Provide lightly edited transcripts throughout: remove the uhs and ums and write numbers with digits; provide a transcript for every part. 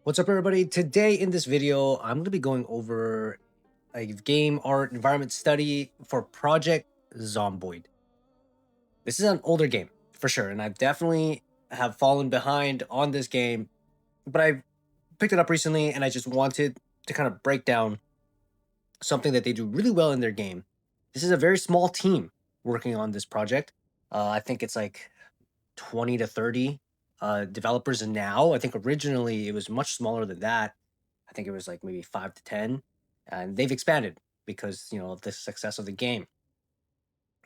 What's up, everybody? Today in this video, I'm going to be going over a game art environment study for Project Zomboid. This is an older game for sure, and I definitely have fallen behind on this game, but I picked it up recently and I just wanted to kind of break down something that they do really well in their game. This is a very small team working on this project. I think it's like 20 to 30 developers now. I think originally it was much smaller than that. I think it was like maybe 5 to 10, and they've expanded because, of the success of the game.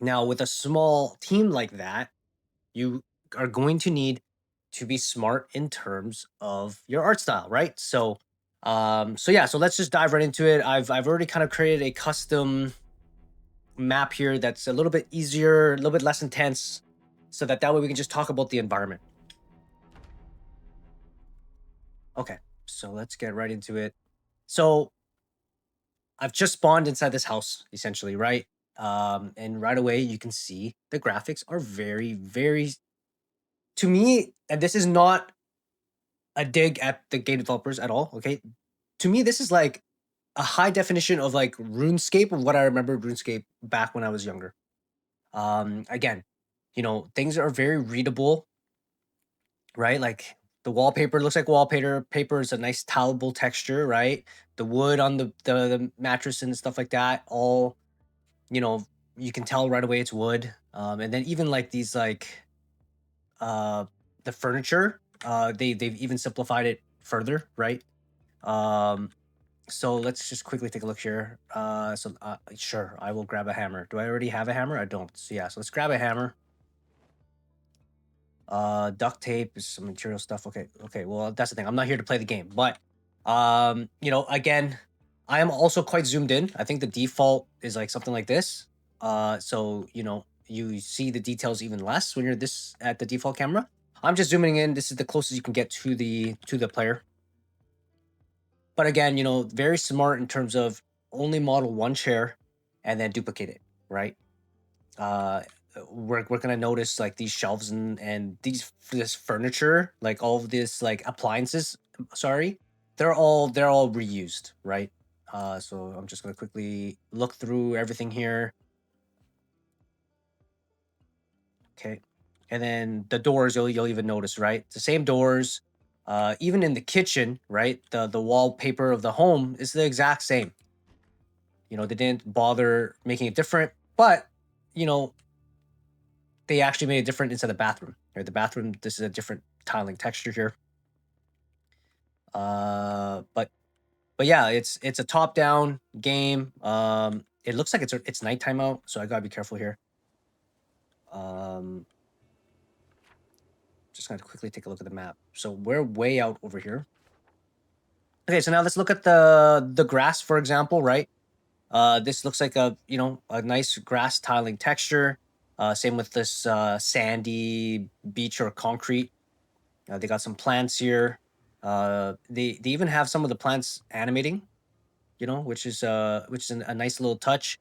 Now, with a small team like that, you are going to need to be smart in terms of your art style, right? So let's just dive right into it. I've already kind of created a custom map here that's a little bit easier, a little bit less intense, so that way we can just talk about the environment. Okay, so let's get right into it. So I've just spawned inside this house, essentially, right? And right away you can see the graphics are very, very, to me, and this is not a dig at the game developers at all. Okay, to me, this is like a high definition of like RuneScape, of what I remember RuneScape back when I was younger. Again, things are very readable, right? Like the wallpaper looks like wallpaper. Paper is a nice tolerable texture, right? The wood on the mattress and stuff like that, all you know, you can tell right away it's wood. And then even like these uh the furniture, they've even simplified it further, right? Um, so let's just quickly take a look here. Sure, I will grab a hammer. Do I already have a hammer? I don't. So yeah, so let's grab a hammer. Duct tape is some material stuff. Okay, well, that's the thing, I'm not here to play the game, but again, I am also quite zoomed in. I think the default is like something like this. So you see the details even less when you're this at the default camera. I'm just zooming in. This is the closest you can get to the player. But again, very smart in terms of only model one chair and then duplicate it, right? uh we're gonna notice like these shelves and this furniture, like all of this like appliances, sorry, they're all reused, right? So I'm just gonna quickly look through everything here. Okay, and then the doors, you'll even notice, right? It's the same doors. Even in the kitchen, right, the wallpaper of the home is the exact same. They didn't bother making it different, but you know they actually made it different inside the bathroom. Right, the bathroom, this is a different tiling texture here. But yeah, it's a top down game. It looks like it's nighttime out, so I gotta be careful here. Um, just gonna quickly take a look at the map. So we're way out over here. Okay, so now let's look at the grass, for example, right? This looks like a nice grass tiling texture. Same with this sandy beach or concrete. They got some plants here. They even have some of the plants animating, which is a nice little touch.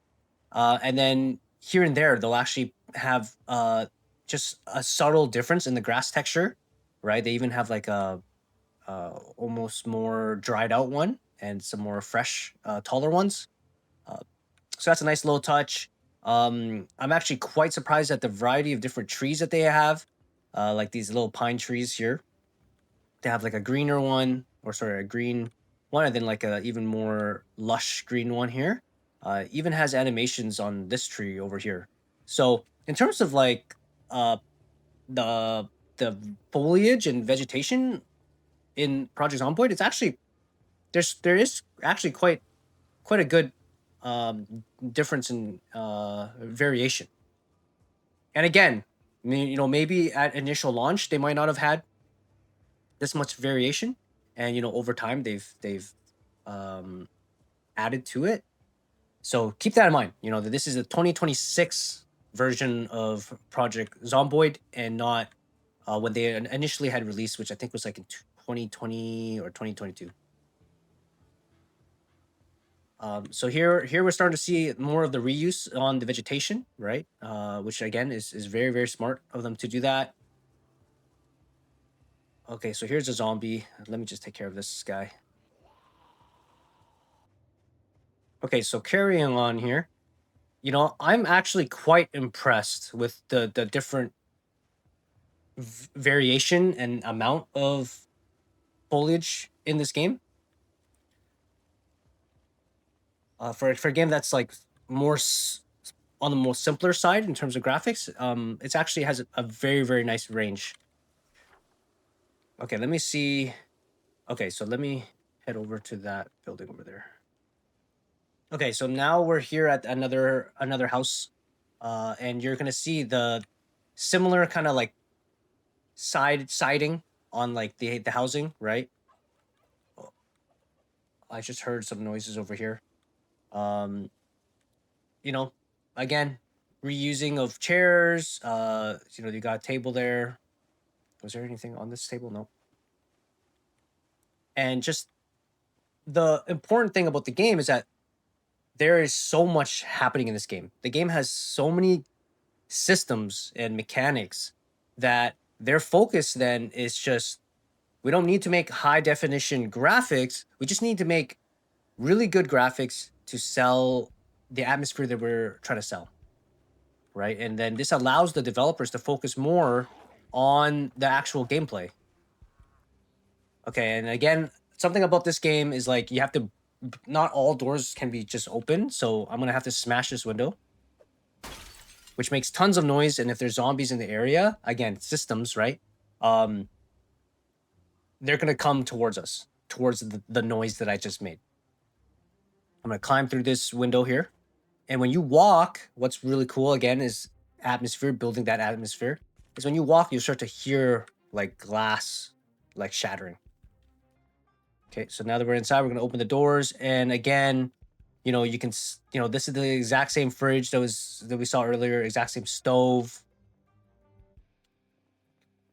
And then here and there, they'll actually have just a subtle difference in the grass texture, right? They even have like a almost more dried out one and some more fresh, taller ones. Uh, so that's a nice little touch. I'm actually quite surprised at the variety of different trees that they have, like these little pine trees here. They have like a greener one, or sorry, a green one, and then like a even more lush green one here. Even has animations on this tree over here. So in terms of like the the foliage and vegetation in Project Zomboid, it's actually there is actually quite a good difference in variation. And again, maybe at initial launch they might not have had this much variation, and over time they've um, added to it. So keep that in mind. That this is a 2026 version of Project Zomboid, and not when they initially had released, which I think was like in 2020 or 2022. So here we're starting to see more of the reuse on the vegetation, right? Which again is very, very smart of them to do that. Okay, so here's a zombie. Let me just take care of this guy. Okay, so carrying on here, I'm actually quite impressed with the different variation and amount of foliage in this game. For a game that's like more on the more simpler side in terms of graphics, it actually has a very very nice range. Okay, let me see. Okay, so let me head over to that building over there. Okay, so now we're here at another house, and you're gonna see the similar kind of like siding on like the housing, right? Oh, I just heard some noises over here. Um, you know, again, reusing of chairs. You got a table there. Was there anything on this table? No. And just the important thing about the game is that there is so much happening in this game. The game has so many systems and mechanics that their focus then is just we don't need to make high definition graphics. We just need to make really good graphics to sell the atmosphere that we're trying to sell. Right. And then this allows the developers to focus more on the actual gameplay. Okay. And again, something about this game is like you have to, not all doors can be just open. So I'm going to have to smash this window, which makes tons of noise. And if there's zombies in the area, again, systems, right? They're going to come towards us, towards the noise that I just made. I'm going to climb through this window here. And when you walk, what's really cool again is atmosphere, building that atmosphere. Is when you walk, you start to hear like glass like shattering. Okay, so now that we're inside, we're gonna open the doors, and again, you can, this is the exact same fridge that we saw earlier, exact same stove.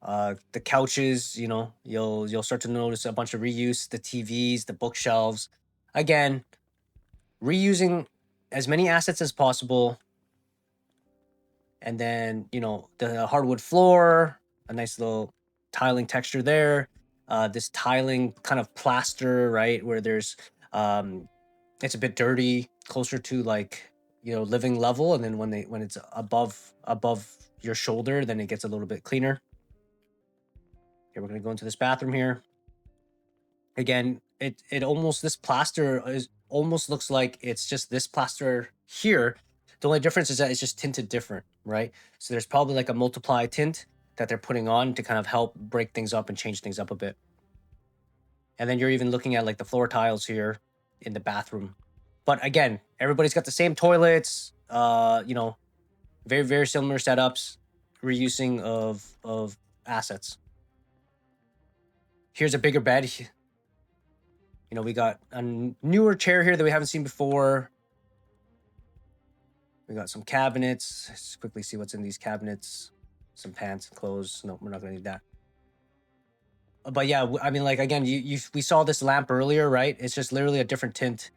The couches, you'll start to notice a bunch of reuse, the TVs, the bookshelves. Again, reusing as many assets as possible. And then, the hardwood floor, a nice little tiling texture there. This tiling kind of plaster, right? Where there's, it's a bit dirty, closer to like, living level. And then when it's above your shoulder, then it gets a little bit cleaner. Okay, we're going to go into this bathroom here. Again, it almost, this plaster is almost looks like it's just this plaster here. The only difference is that it's just tinted different, right? So there's probably like a multiply tint that they're putting on to kind of help break things up and change things up a bit. And then you're even looking at like the floor tiles here in the bathroom. But again, everybody's got the same toilets, very, very similar setups, reusing of assets. Here's a bigger bed. We got a newer chair here that we haven't seen before. We got some cabinets. Let's quickly see what's in these cabinets. Some pants and clothes. No, we're not gonna need that. But yeah, I mean, like again, we saw this lamp earlier, right? It's just literally a different tint.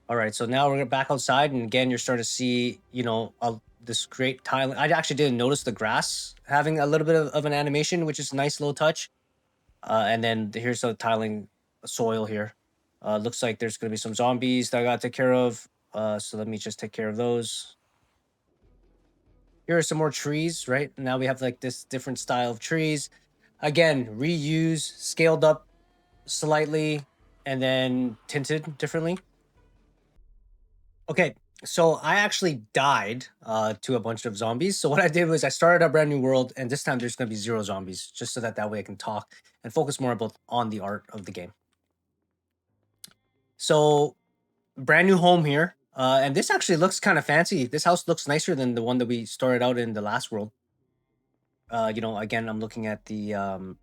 All right, so now we're back outside, and again, you're starting to see, this great tiling. I actually didn't notice the grass having a little bit of an animation, which is a nice little touch. And then here's the tiling soil here. Looks like there's gonna be some zombies that I got to take care of. So let me just take care of those. Here are some more trees, right? Now we have like this different style of trees. Again, reuse, scaled up slightly, and then tinted differently. Okay, so I actually died to a bunch of zombies. So what I did was I started a brand new world, and this time there's going to be 0 zombies, just so that way I can talk and focus more about on the art of the game. So brand new home here, and this actually looks kind of fancy. This house looks nicer than the one that we started out in the last world. Again, I'm looking at the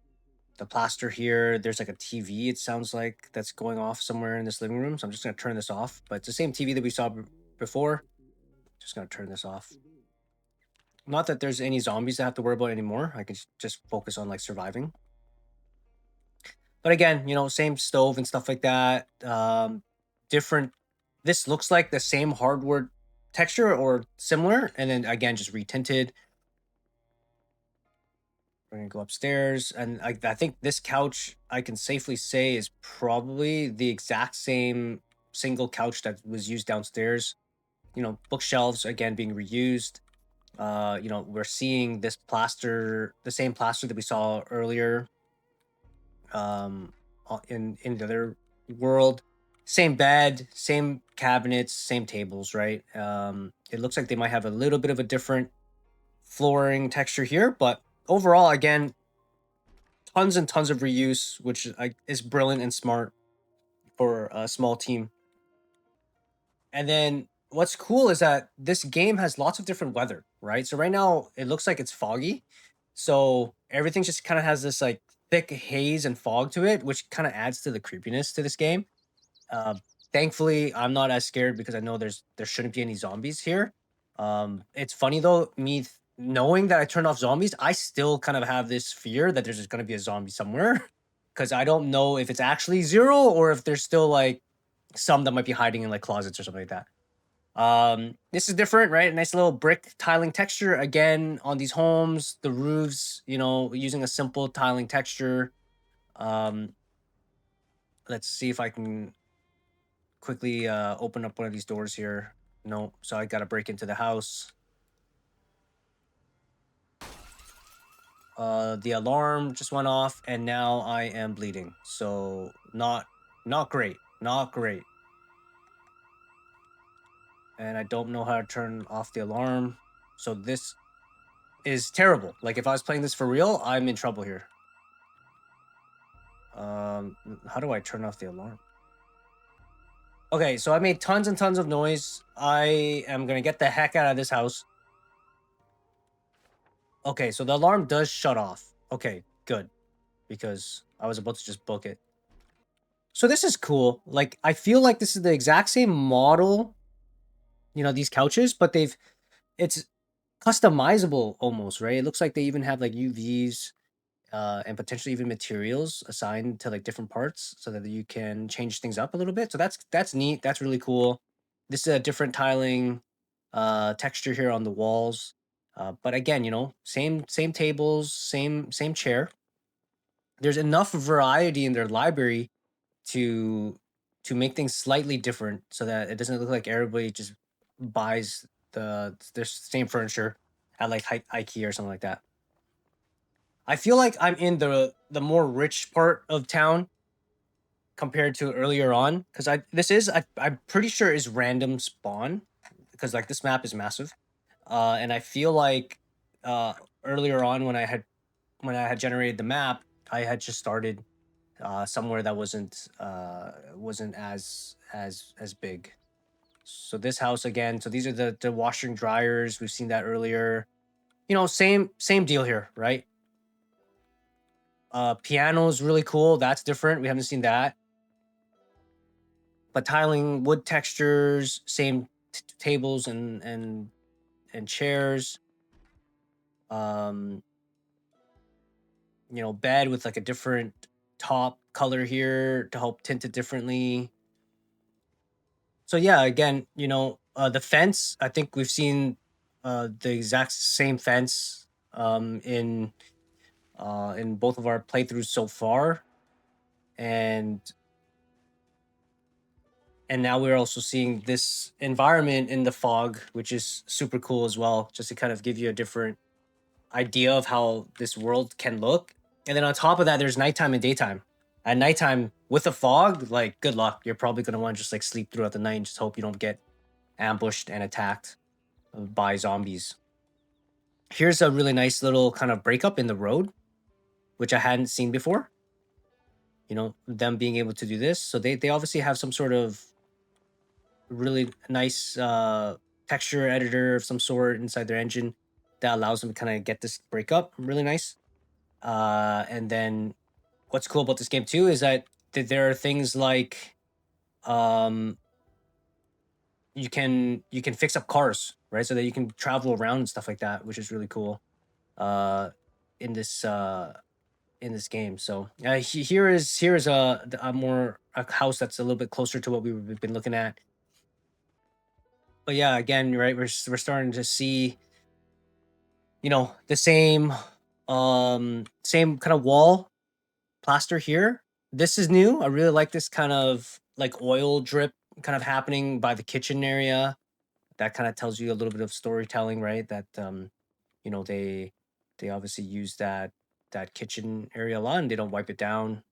plaster here. There's like a TV, it sounds like, that's going off somewhere in this living room. So I'm just gonna turn this off. But it's the same TV that we saw before. Just gonna turn this off. Not that there's any zombies to have to worry about anymore. I can just focus on like surviving. But again, same stove and stuff like that. Different. This looks like the same hardwood texture or similar, and then again just retinted. we're gonna go upstairs, and I think this couch I can safely say is probably the exact same single couch that was used downstairs. Bookshelves again being reused. We're seeing this plaster, the same plaster that we saw earlier, in the other world. Same bed, same cabinets, same tables, right? It looks like they might have a little bit of a different flooring texture here, but overall, again, tons and tons of reuse, which is brilliant and smart for a small team. And then what's cool is that this game has lots of different weather, right? So right now it looks like it's foggy. So everything just kind of has this like thick haze and fog to it, which kind of adds to the creepiness to this game. Uh, Thankfully, I'm not as scared because I know there shouldn't be any zombies here. It's funny though, knowing that I turned off zombies, I still kind of have this fear that there's just gonna be a zombie somewhere because I don't know if it's actually zero or if there's still like some that might be hiding in like closets or something like that. This is different, right? Nice little brick tiling texture again on these homes, the roofs, using a simple tiling texture. Um, let's see if I can quickly open up one of these doors here. No, so I gotta break into the house. The alarm just went off, and now I am bleeding. So not great, not great. And I don't know how to turn off the alarm. So this is terrible. Like if I was playing this for real, I'm in trouble here. How do I turn off the alarm? Okay, so I made tons and tons of noise. I am gonna get the heck out of this house. Okay, so the alarm does shut off. Okay, good. Because I was about to just book it. So this is cool. Like I feel like this is the exact same model, these couches, but it's customizable almost, right? It looks like they even have like UVs and potentially even materials assigned to like different parts so that you can change things up a little bit. So that's neat. That's really cool. This is a different tiling texture here on the walls. But again, same tables, same chair. There's enough variety in their library to make things slightly different so that it doesn't look like everybody just buys their same furniture at like IKEA or something like that. I feel like I'm in the more rich part of town compared to earlier on because I'm pretty sure is random spawn because like this map is massive, and I feel like uh, earlier on when I had generated the map, I had just started somewhere that wasn't as big. So this house again. So these are the washer and dryers. We've seen that earlier. Same deal here, right? Piano is really cool. That's different. We haven't seen that. But tiling, wood textures, same tables and chairs. Um, bed with like a different top color here to help tint it differently. So yeah, again, the fence. I think we've seen the exact same fence in both of our playthroughs so far, and now we're also seeing this environment in the fog, which is super cool as well, just to kind of give you a different idea of how this world can look. And then on top of that, there's nighttime and daytime. At nighttime with the fog, like good luck. You're probably gonna want to just like sleep throughout the night and just hope you don't get ambushed and attacked by zombies. Here's a really nice little kind of breakup in the road, which I hadn't seen before. Them being able to do this. So they obviously have some sort of really nice texture editor of some sort inside their engine that allows them to kind of get this breakup really nice. And then what's cool about this game too is that there are things like um you can fix up cars, right? So that you can travel around and stuff like that, which is really cool uh in this game. So here is a more a house that's a little bit closer to what we've been looking at. But yeah, again, right, we're starting to see the same Same kind of wall plaster here. This is new. I really like this kind of like oil drip kind of happening by the kitchen area. That kind of tells you a little bit of storytelling, right? That you know, they obviously use that kitchen area a lot and they don't wipe it down.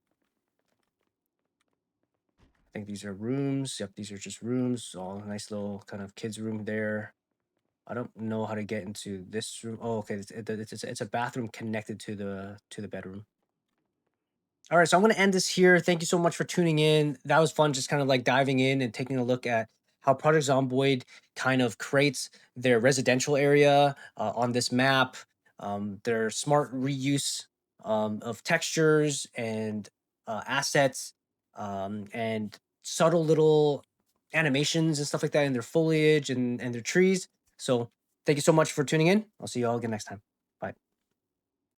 I think these are rooms. Yep, these are just rooms. All nice little kind of kids room there. I don't know how to get into this room. Oh, okay. It's a bathroom connected to the bedroom. All right, so I'm going to end this here. Thank you so much for tuning in. That was fun, just kind of like diving in and taking a look at how Project Zomboid kind of creates their residential area on this map. Their smart reuse of textures and assets, and subtle little animations and stuff like that in their foliage and their trees. So thank you so much for tuning in. I'll see you all again next time.